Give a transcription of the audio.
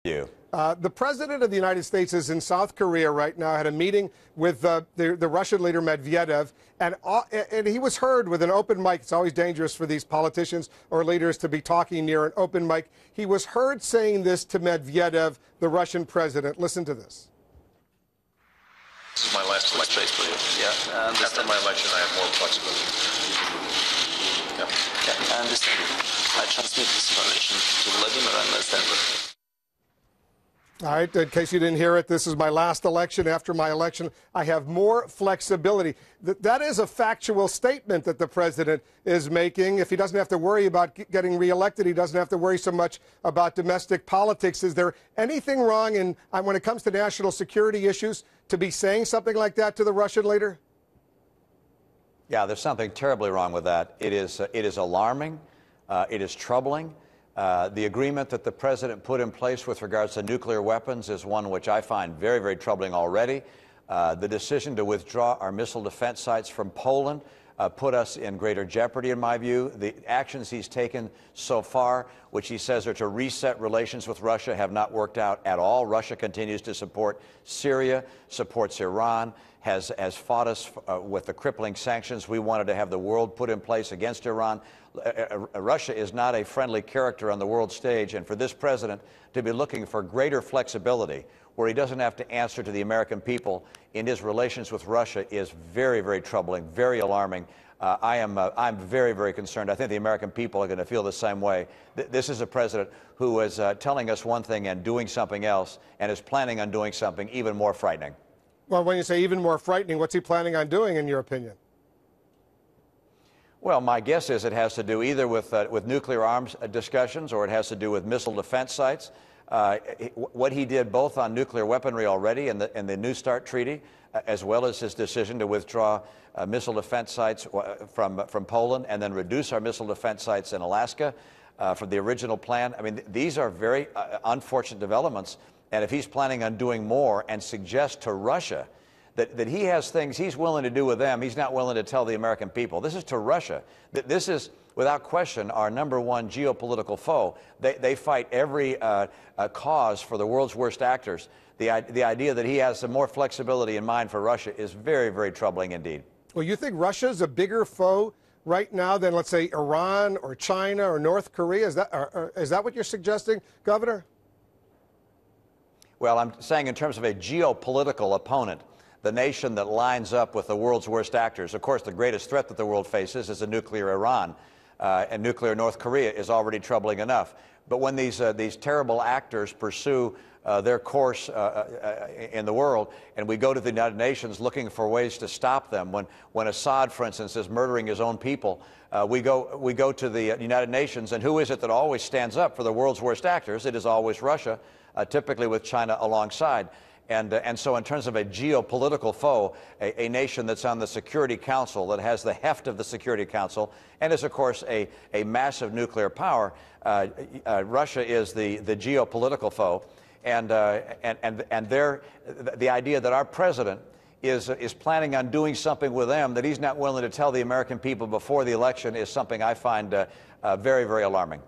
You. The president of the United States is in South Korea right now, had a meeting with the Russian leader Medvedev, and he was heard with an open mic. It's always dangerous for these politicians or leaders to be talking near an open mic. He was heard saying this to Medvedev, the Russian president. Listen to this. This is my last election. Yeah, After my election, I have more flexibility. Yeah. Yeah, I understand. I transmit this information to Vladimir and understand. All right, in case you didn't hear it, this is my last election. After my election, I have more flexibility. That is a factual statement that the president is making. If he doesn't have to worry about getting reelected, he doesn't have to worry so much about domestic politics. Is there anything wrong when it comes to national security issues to be saying something like that to the Russian leader? Yeah, there's something terribly wrong with that. It is alarming. It is troubling. The agreement that the president put in place with regards to nuclear weapons is one which I find very, very troubling already. The decision to withdraw our missile defense sites from Poland put us in greater jeopardy, in my view. The actions he's taken so far, which he says are to reset relations with Russia, have not worked out at all. Russia continues to support Syria, supports Iran, has fought us with the crippling sanctions we wanted to have the world put in place against Iran. Russia is not a friendly character on the world stage, and for this president to be looking for greater flexibility where he doesn't have to answer to the American people in his relations with Russia is very, very troubling, very alarming. I'm very, very concerned. I think the American people are going to feel the same way. This is a president who is telling us one thing and doing something else, and is planning on doing something even more frightening. Well, when you say even more frightening, what's he planning on doing, in your opinion? Well, my guess is it has to do either with nuclear arms discussions, or it has to do with missile defense sites. What he did both on nuclear weaponry already in the New START treaty, as well as his decision to withdraw missile defense sites from Poland and then reduce our missile defense sites in Alaska from the original plan. I mean, these are very unfortunate developments. And if he's planning on doing more and suggest to Russia that he has things he's willing to do with them, he's not willing to tell the American people. This is to Russia. This is, without question, our #1 geopolitical foe. They fight every cause for the world's worst actors. The idea that he has some more flexibility in mind for Russia is very, very troubling indeed. Well, you think Russia's a bigger foe right now than, let's say, Iran or China or North Korea? Is that what you're suggesting, Governor? Well, I'm saying in terms of a geopolitical opponent, the nation that lines up with the world's worst actors. Of course, the greatest threat that the world faces is a nuclear Iran, and nuclear North Korea is already troubling enough. But when these terrible actors pursue their course in the world, and we go to the United Nations looking for ways to stop them, when Assad, for instance, is murdering his own people, we go to the United Nations, and who is it that always stands up for the world's worst actors? It is always Russia, typically with China alongside. And so in terms of a geopolitical foe, a nation that's on the Security Council, that has the heft of the Security Council, and is, of course, a massive nuclear power, Russia is the geopolitical foe. And the idea that our president is planning on doing something with them that he's not willing to tell the American people before the election is something I find very, very alarming.